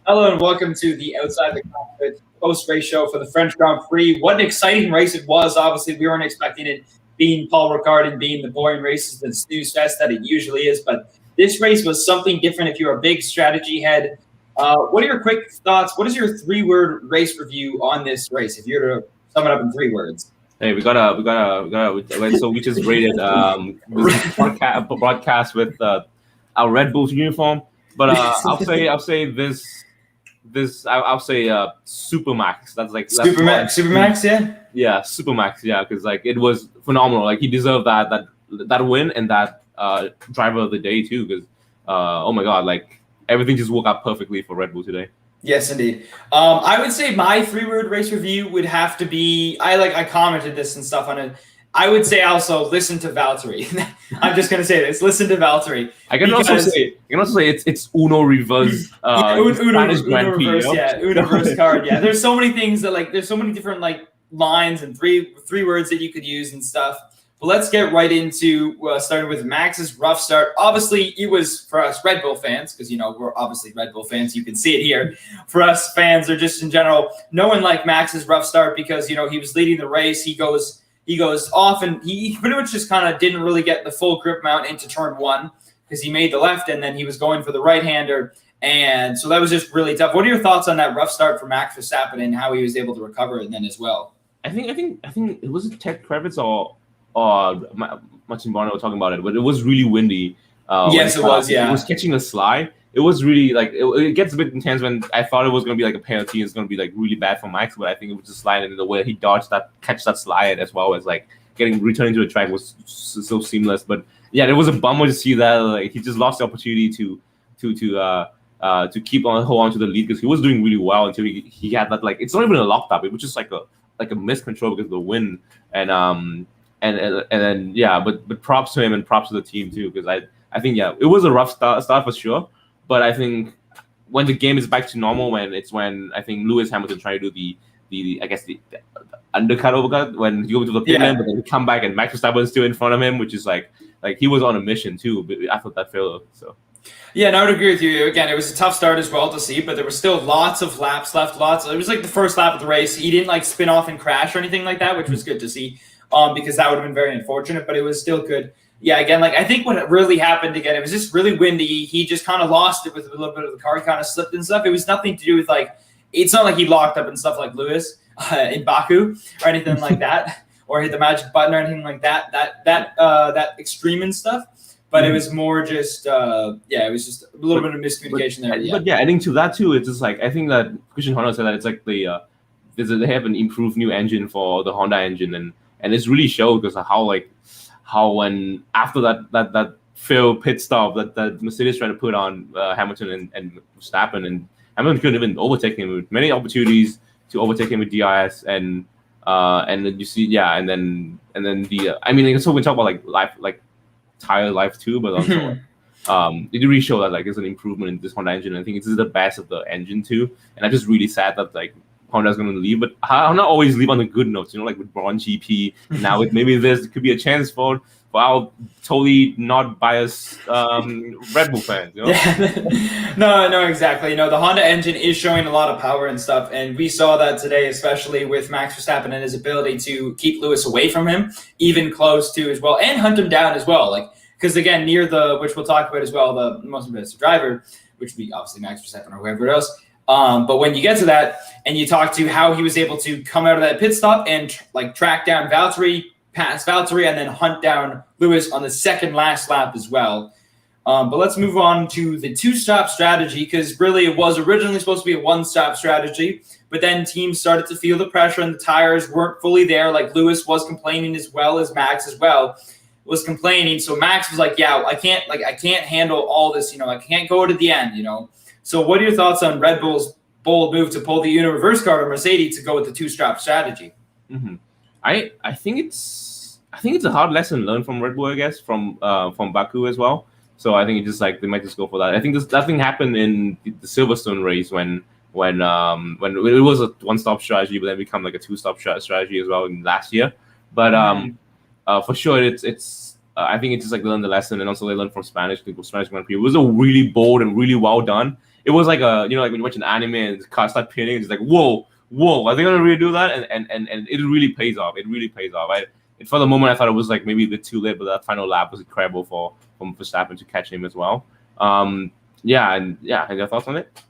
Hello and welcome to the Outside the Cockpit post-race show for the French Grand Prix. What an exciting race it was. Obviously, we weren't expecting it being Paul Ricard and being the boring races, the snooze fest that it usually is. But this race was something different if you're a big strategy head. What are your quick thoughts? What is your three-word race review on this race, if you're to sum it up in 3 words? Hey, we gotta. So we just rated this broadcast with our Red Bulls uniform, but I'll say this. I'll say Supermax. That's Supermax, yeah. Yeah, Supermax. Yeah, because like it was phenomenal. Like he deserved that win and that driver of the day too. Because oh my god, like everything just worked out perfectly for Red Bull today. Yes, indeed. I would say my 3-word race review would have to be. I commented this and stuff on it. I would say also listen to Valtteri. I'm just gonna say this: listen to Valtteri. I can also say it's Uno reverse. Uno reverse, yeah, Uno reverse card. Yeah, there's so many things that there's so many different lines and three words that you could use and stuff. But let's get right into starting with Max's rough start. Obviously, it was for us Red Bull fans, because we're obviously Red Bull fans. You can see it here. For us fans, or just in general, no one liked Max's rough start because he was leading the race. He goes off and he pretty much just kind of didn't really get the full grip mount into turn 1 because he made the left and then he was going for the right-hander. And so that was just really tough. What are your thoughts on that rough start for Max Verstappen and how he was able to recover it then as well? I think it was Ted Kravitz or Martin Barner were talking about it, but it was really windy. Yes, it was. Yeah, it was catching a slide. It was really it gets a bit intense when I thought it was going to be like a penalty. It's going to be really bad for Max, but I think it was just sliding in the way he dodged catch that slide, as well as returning to the track was so seamless. But yeah, it was a bummer to see that he just lost the opportunity to hold on to the lead because he was doing really well until he had that it's not even a locked up. It was just like a miscontrol because of the wind and then yeah. But props to him and props to the team too, because I think it was a rough start for sure. But I think when the game is back to normal, when I think Lewis Hamilton tried to do the undercut overcut when he goes to the pit lane, but then he come back and Max Verstappen is still in front of him, which is like he was on a mission too. But after that failure, so. Yeah, and I would agree with you. Again, it was a tough start as well to see, but there were still lots of laps left. It was like the first lap of the race. He didn't spin off and crash or anything like that, which was good to see. Because that would have been very unfortunate, but it was still good. Yeah, again, I think what really happened again, it was just really windy. He just kind of lost it with a little bit of the car. He kind of slipped and stuff. It was nothing to do with it's not like he locked up and stuff like Lewis in Baku or anything like that, or hit the magic button or anything like that. That extreme and stuff. But it was more just, it was just a little bit of miscommunication there. Yeah. But yeah, adding to that too, it's just I think that Christian Horner said that it's they have an improved new engine for the Honda engine, and it's really showed because of how when after that failed pit stop that Mercedes tried to put on Hamilton and Verstappen, and Hamilton couldn't even overtake him with many opportunities to overtake him with DRS and then you see and then the so we talk about life tire life too, but also it really showed that there's an improvement in this Honda engine. I think this is the best of the engine too, and I'm just really sad that Honda's going to leave, but I'll not always leave on the good notes, with Braun GP. And now with maybe this could be a chance for our totally not biased Red Bull fans. Yeah. No, exactly. The Honda engine is showing a lot of power and stuff, and we saw that today, especially with Max Verstappen and his ability to keep Lewis away from him, even close to as well, and hunt him down as well. Because again, near which we'll talk about as well, the most impressive driver, which would be obviously Max Verstappen or whoever else. But when you get to that and you talk to how he was able to come out of that pit stop and track down Valtteri, pass Valtteri, and then hunt down Lewis on the second last lap as well. But let's move on to the 2-stop strategy, because really it was originally supposed to be a 1-stop strategy, but then teams started to feel the pressure and the tires weren't fully there. Lewis was complaining as well as Max as well was complaining. So Max was I can't handle all this, I can't go to the end, So what are your thoughts on Red Bull's bold move to pull the Uno reverse card on Mercedes to go with the 2-stop strategy? Mm-hmm. I think it's a hard lesson learned from Red Bull, I guess, from Baku as well. So I think it's just they might just go for that. I think that thing happened in the Silverstone race when it was a 1-stop strategy, but then become a 2-stop strategy as well in last year. But for sure, it's I think it's just they learned the lesson, and also they learned from Spanish Grand Prix. It was a really bold and really well done. it was like a like when you watch an anime and the cars start pinning, it's like whoa, are they gonna really do that? And it really pays off. It really pays off. For the moment I thought it was like maybe a bit too late, but that final lap was incredible from Verstappen to catch him as well. And your thoughts on it?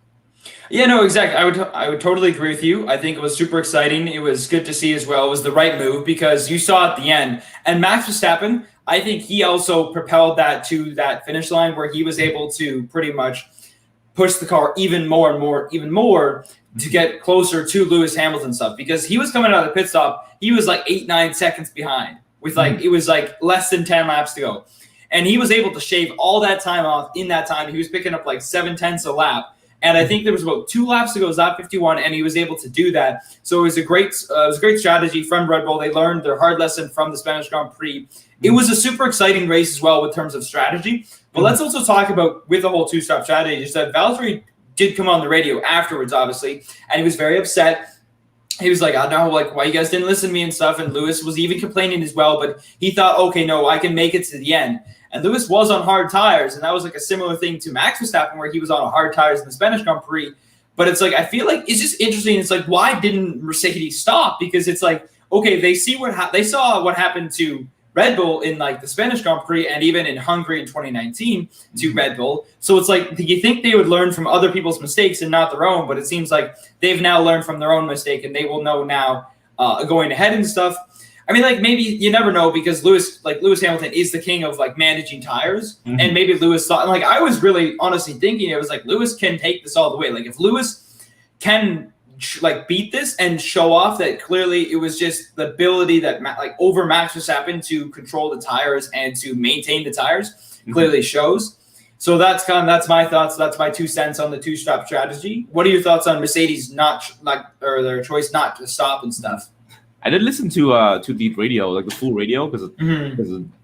Yeah, no, exactly. I would totally agree with you. I think it was super exciting. It was good to see as well. It was the right move because you saw at the end. And Max Verstappen, I think he also propelled that to that finish line where he was able to pretty much push the car even more to get closer to Lewis Hamilton stuff because he was coming out of the pit stop. He was like 8-9 seconds behind with it was like less than 10 laps to go. And he was able to shave all that time off in that time. He was picking up like 7/10 a lap. And I think there was about 2 laps to go, lap 51, and he was able to do that. So it was a great strategy from Red Bull. They learned their hard lesson from the Spanish Grand Prix. It was a super exciting race as well in terms of strategy. But let's also talk about, with the whole two-stop strategy, is that Valtteri did come on the radio afterwards, obviously, and he was very upset. He was like, I don't know, like, why you guys didn't listen to me and stuff. And Lewis was even complaining as well, but he thought, okay, no, I can make it to the end. And Lewis was on hard tires, and that was like a similar thing to Max Verstappen, where he was on hard tires in the Spanish Grand Prix. But it's like, I feel like it's just interesting. It's like, why didn't Mercedes stop? Because it's like, okay, they saw what happened to Red Bull in like the Spanish Grand Prix and even in Hungary in 2019 to Red Bull. So it's like, do you think they would learn from other people's mistakes and not their own? But it seems like they've now learned from their own mistake, and they will know now going ahead and stuff. I mean, like, maybe you never know because Lewis Hamilton is the king of like managing tires, and maybe Lewis thought, like, I was really honestly thinking it was like Lewis can take this all the way. Like, if Lewis can like beat this and show off that clearly it was just the ability that over Max Verstappen to control the tires and to maintain the tires clearly shows. So that's my thoughts. That's my 2 cents on the two-stop strategy. What are your thoughts on Mercedes or their choice not to stop and stuff? I did listen to Deep Radio, like the full radio, because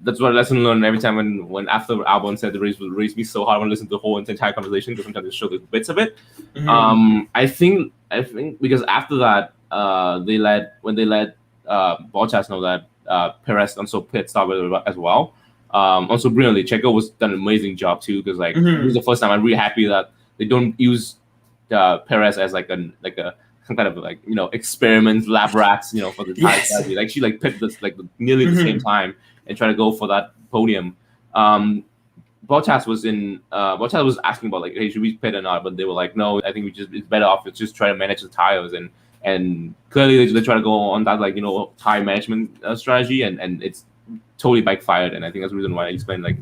that's what lesson learned every time when after Albon said the race would race me so hard, I want to listen to the whole entire conversation because sometimes they show the bits of it. I think because after that when they let Bottas know that Perez also pit stop as well. Also brilliantly, Checo was done an amazing job too because like it was the first time I'm really happy that they don't use Perez as like some kind of like experiment lab rats for the tire strategy. Like she like picked this like nearly the same time and try to go for that podium. Bottas was asking about like, hey, should we pit or not? But they were like, no, I think it's better off to just try to manage the tires and clearly they try to go on that like tire management strategy and it's totally backfired. And I think that's the reason why I explained like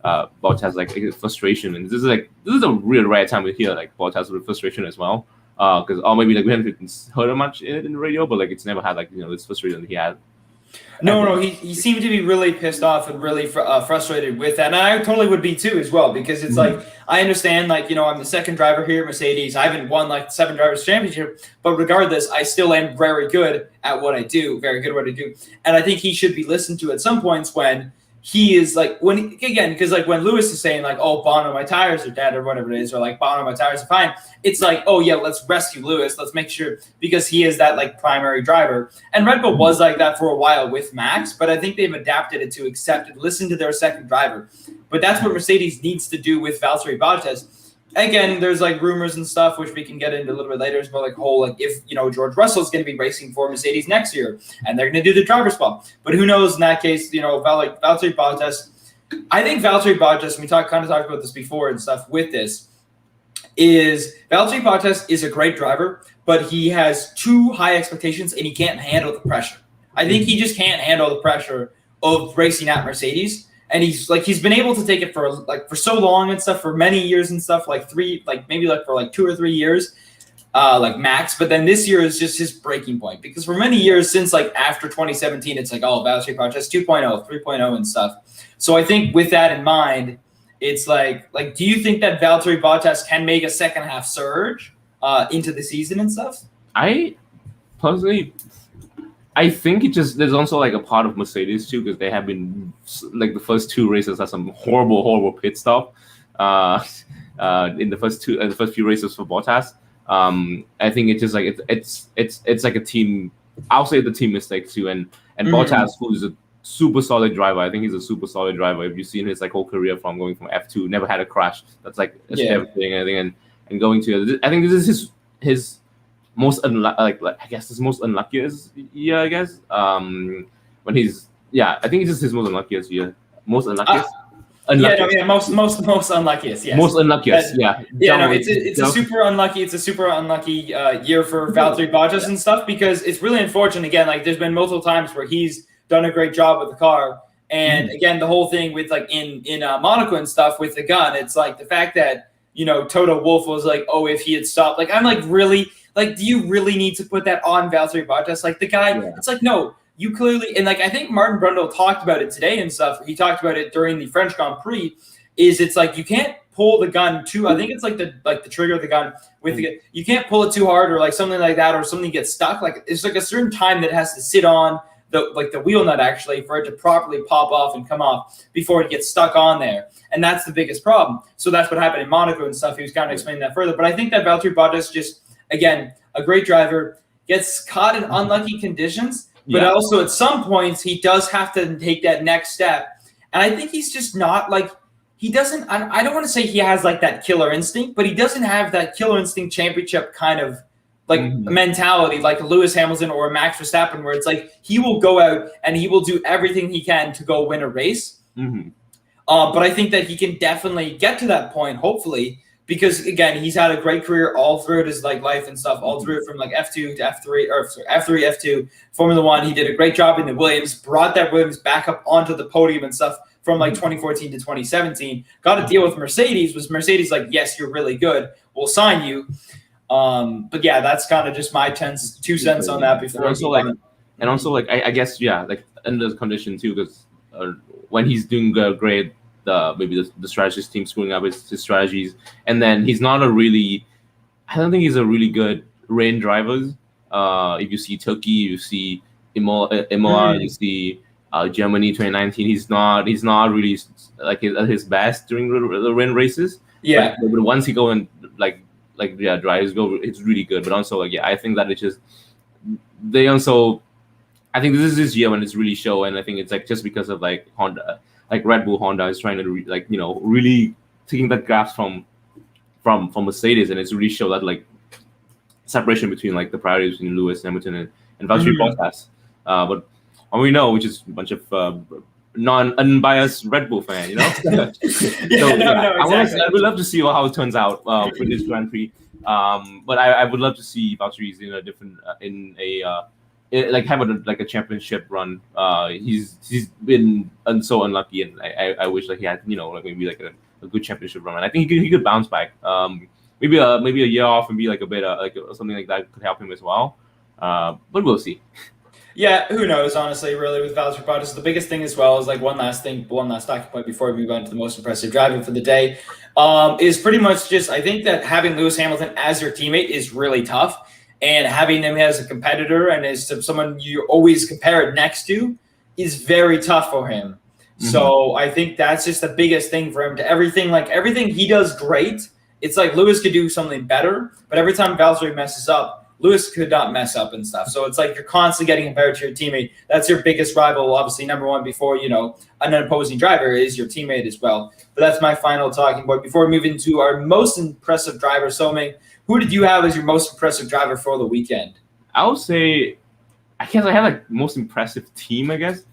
Bottas like frustration, and this is a real rare time we hear like Bottas with frustration as well. Because maybe like we haven't heard much in the radio, but like it's never had like this frustration that he had. No, he seemed to be really pissed off and really frustrated with that, and I totally would be too as well because it's like I understand like I'm the second driver here at Mercedes. I haven't won like 7 drivers championship, but regardless, I still am very good at what I do, and I think he should be listened to at some points when. He is like because like when Lewis is saying like, oh, Bono, my tires are dead or whatever it is, or like Bono, my tires are fine. It's like, oh yeah, let's rescue Lewis. Let's make sure because he is that like primary driver. And Red Bull was like that for a while with Max, but I think they've adapted it to accept and listen to their second driver. But that's what Mercedes needs to do with Valtteri Bottas. Again, there's like rumors and stuff which we can get into a little bit later. It's more like if George Russell's going to be racing for Mercedes next year and they're going to do the driver swap. But who knows in that case? Valtteri Bottas. I think Valtteri Bottas. We talked about this before and stuff. With this, is Valtteri Bottas is a great driver, but he has too high expectations and he can't handle the pressure. I think he just can't handle the pressure of racing at Mercedes. And he's been able to take it for so long and stuff for many years and stuff, like 2 or 3 years, like max. But then this year is just his breaking point because for many years since like after 2017, it's like, oh, Valtteri Bottas 2.0, 3.0 and stuff. So I think with that in mind, it's like do you think that Valtteri Bottas can make a second half surge into the season and stuff? I personally. I think there's also like a part of Mercedes too because they have been like the first 2 races had some horrible pit stop in the first few races for Bottas. I think it's just like it's like a team. I'll say the team mistake too, and Bottas, who's a super solid driver. I think he's a super solid driver. If you've seen his like whole career from going from F2, never had a crash. That's like everything. I think and going to. I think this is his most I guess his most unluckiest year. I guess when he's I think it's just his most unluckiest year. Most unluckiest. Most unluckiest. Yes. Most unluckiest. It's a super unlucky. It's a super unlucky year for Valtteri Bottas and stuff, because it's really unfortunate. Again, like there's been multiple times where he's done a great job with the car, and again the whole thing with like in Monaco and stuff with the gun. It's like the fact that Toto Wolff was like, oh, if he had stopped, like I'm like really like, do you really need to put that on Valtteri Bottas? Like the guy, it's like no. You clearly, and like I think Martin Brundle talked about it today and stuff. He talked about it during the French Grand Prix. It's like you can't pull the gun too. I think it's like the trigger of the gun with you can't pull it too hard or like something like that, or something gets stuck. Like it's like a certain time that it has to sit on the wheel nut actually for it to properly pop off and come off before it gets stuck on there. And that's the biggest problem. So that's what happened in Monaco and stuff. He was kind of explaining that further. But I think that Valtteri Bottas just, again, a great driver, gets caught in unlucky conditions. But also at some points, he does have to take that next step. And I think he's just not like, he doesn't, I don't want to say he has like that killer instinct, but he doesn't have that killer instinct championship kind of like mentality like Lewis Hamilton or Max Verstappen, where it's like he will go out and he will do everything he can to go win a race. But I think that he can definitely get to that point, hopefully, because again, he's had a great career all throughout his like life and stuff, all through from like F2 to F3 or F3, F2, Formula One. He did a great job in the Williams, brought that Williams back up onto the podium and stuff from like 2014 to 2017. Got to deal with Mercedes. Was Mercedes like, yes, you're really good, we'll sign you. But yeah, that's kind of just my 2 cents on that before. And also like I guess like under the condition too, because when he's doing great. Maybe the strategist team screwing up his strategies, and then he's not I don't think he's a really good rain driver. If you see Turkey, you see Imola, you see Germany 2019, he's not really like at his best during the rain races. But once he go and drives go, it's really good. But also I think that it's just I think this is his year when it's really show, and I think it's like just because of like Honda. Like Red Bull, Honda is trying to really taking that grasp from Mercedes, and it's really show that like separation between like the priorities between Lewis Hamilton and Valtteri Bottas. But all we know, which is a bunch of unbiased Red Bull fan, Exactly. I would love to see how it turns out for this Grand Prix. But I would love to see Valtteri in a different have a championship run. He's been so unlucky, and I wish like he had maybe like a good championship run. And I think he could bounce back. Maybe a year off and be like a bit something like that could help him as well. But we'll see. Yeah, who knows? Honestly, really, with Valtteri Bottas, the biggest thing as well is like one last talking point before we move on to the most impressive driver for the day, is pretty much just I think that having Lewis Hamilton as your teammate is really tough. And having them as a competitor and as someone you always compare it next to is very tough for him. So I think that's just the biggest thing for him. To everything he does great. It's like Lewis could do something better, but every time Valtteri messes up, Lewis could not mess up and stuff. So it's like you're constantly getting compared to your teammate. That's your biggest rival, obviously, number one before, an opposing driver is your teammate as well. But that's my final talking point. Before we move into our most impressive driver, Soming, who did you have as your most impressive driver for the weekend? I would say, I guess I have like most impressive team, I guess.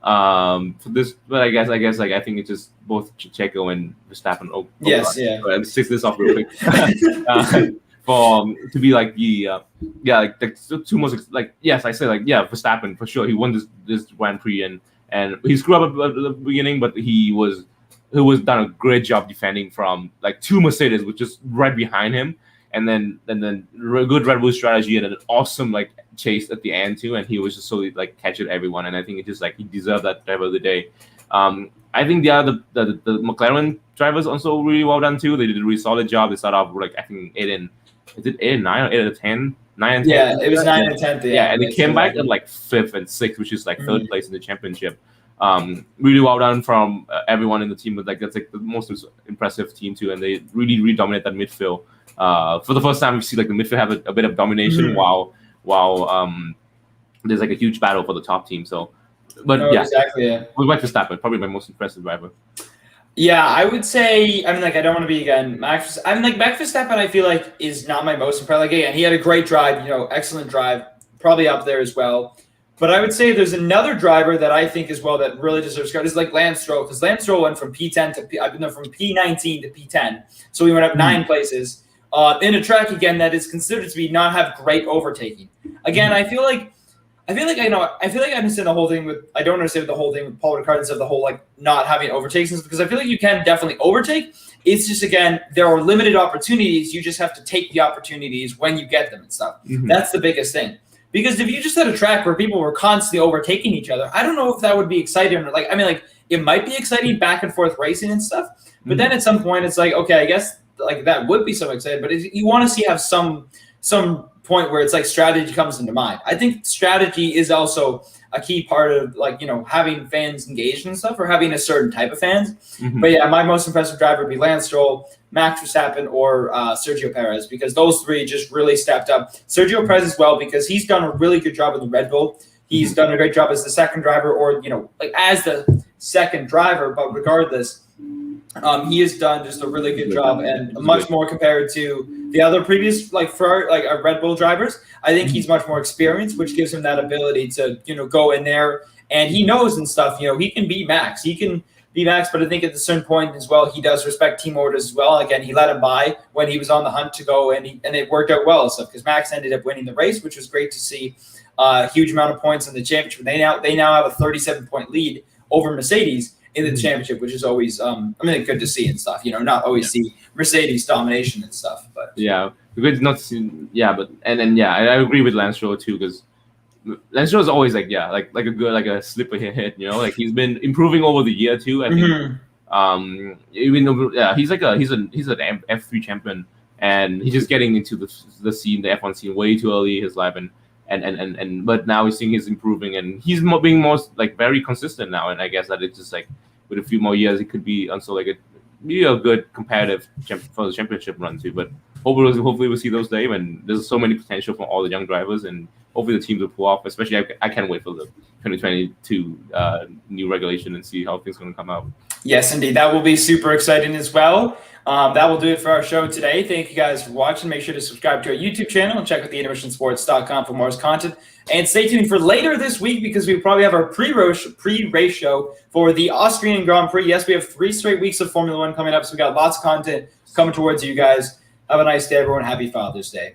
For this, but I guess like I think it's just both Checo and Verstappen. I'll stick this off real quick. To be like the the two most yes, I say Verstappen for sure. He won this Grand Prix and he screwed up at the beginning, but he was done a great job defending from like two Mercedes, which is right behind him. And then good Red Bull strategy and an awesome chase at the end too, and he was just so catching everyone, and I think it's just he deserved that driver of the day. I think the McLaren drivers also really well done too. They did a really solid job. They started off I think 8 and 9 or 8 and 10? 9 and 10. Yeah, it was 9 and 10. Yeah, and they came back at 5th and 6th, which is third place in the championship. Really well done from everyone in the team. But that's the most impressive team too, and they really dominate that midfield. For the first time, we see the midfield have a bit of domination while there's a huge battle for the top team. So, but exactly. We went Verstappen, probably my most impressive driver. Yeah, I would say. I mean, like, I don't want to be again Max. I mean, like, Max Verstappen, I feel like is not my most impressive. Like, again, he had a great drive. Excellent drive, probably up there as well. But I would say there's another driver that I think as well that really deserves credit is like Lance Stroll, because Lance Stroll went from P10 to from P19 to P10, so he went up 9 places in a track again that is considered to be not have great overtaking. Again, I feel like I understand the whole thing with. I don't understand the whole thing with Paul Ricard instead of the whole like not having overtakes, because I feel like you can definitely overtake. It's just again there are limited opportunities. You just have to take the opportunities when you get them and stuff. That's the biggest thing. Because if you just had a track where people were constantly overtaking each other, I don't know if that would be exciting. Or it might be exciting back and forth racing and stuff. But then at some point, it's like, okay, I guess like that would be so exciting. But you want to have some point where it's like strategy comes into mind. I think strategy is also a key part of having fans engaged and stuff, or having a certain type of fans. But yeah, my most impressive driver would be Lance Stroll, Max Verstappen, or Sergio Perez, because those three just really stepped up. Sergio Perez as well, because he's done a really good job in the Red Bull. He's done a great job as the second driver, or as the second driver. But regardless, he has done just a really good job, and much more compared to the other previous Red Bull drivers. I think he's much more experienced, which gives him that ability to go in there, and he knows and stuff. He can be Max. He can be Max, but I think at a certain point as well, he does respect team orders as well. Again, he let him by when he was on the hunt to go, and it worked out well and stuff, because Max ended up winning the race, which was great to see. A huge amount of points in the championship. They now have a 37-point lead over Mercedes in the championship, which is always good to see and stuff. Not always see Mercedes domination and stuff, but yeah, good not see. Yeah, but I agree with Lance Stroll too, because Lance Stroll is always like a good a slipper hit. He's been improving over the year too. I think even though he's an F3 champion, and he's just getting into the scene, the F1 scene, way too early in his life, and but now we're seeing he's improving, and he's being more very consistent now. And I guess that it's just with a few more years, it could be also a good competitive for the championship run too. But hopefully we'll see those days when there's so many potential from all the young drivers, and hopefully the teams will pull off. Especially I can't wait for the 2022 new regulation and see how things are going to come out. Yes, indeed. That will be super exciting as well. That will do it for our show today. Thank you guys for watching. Make sure to subscribe to our YouTube channel and check out the intermissionsports.com for more content. And stay tuned for later this week, because we probably have our pre-race show for the Austrian Grand Prix. Yes, we have 3 straight weeks of Formula One coming up, so we got lots of content coming towards you guys. Have a nice day, everyone. Happy Father's Day.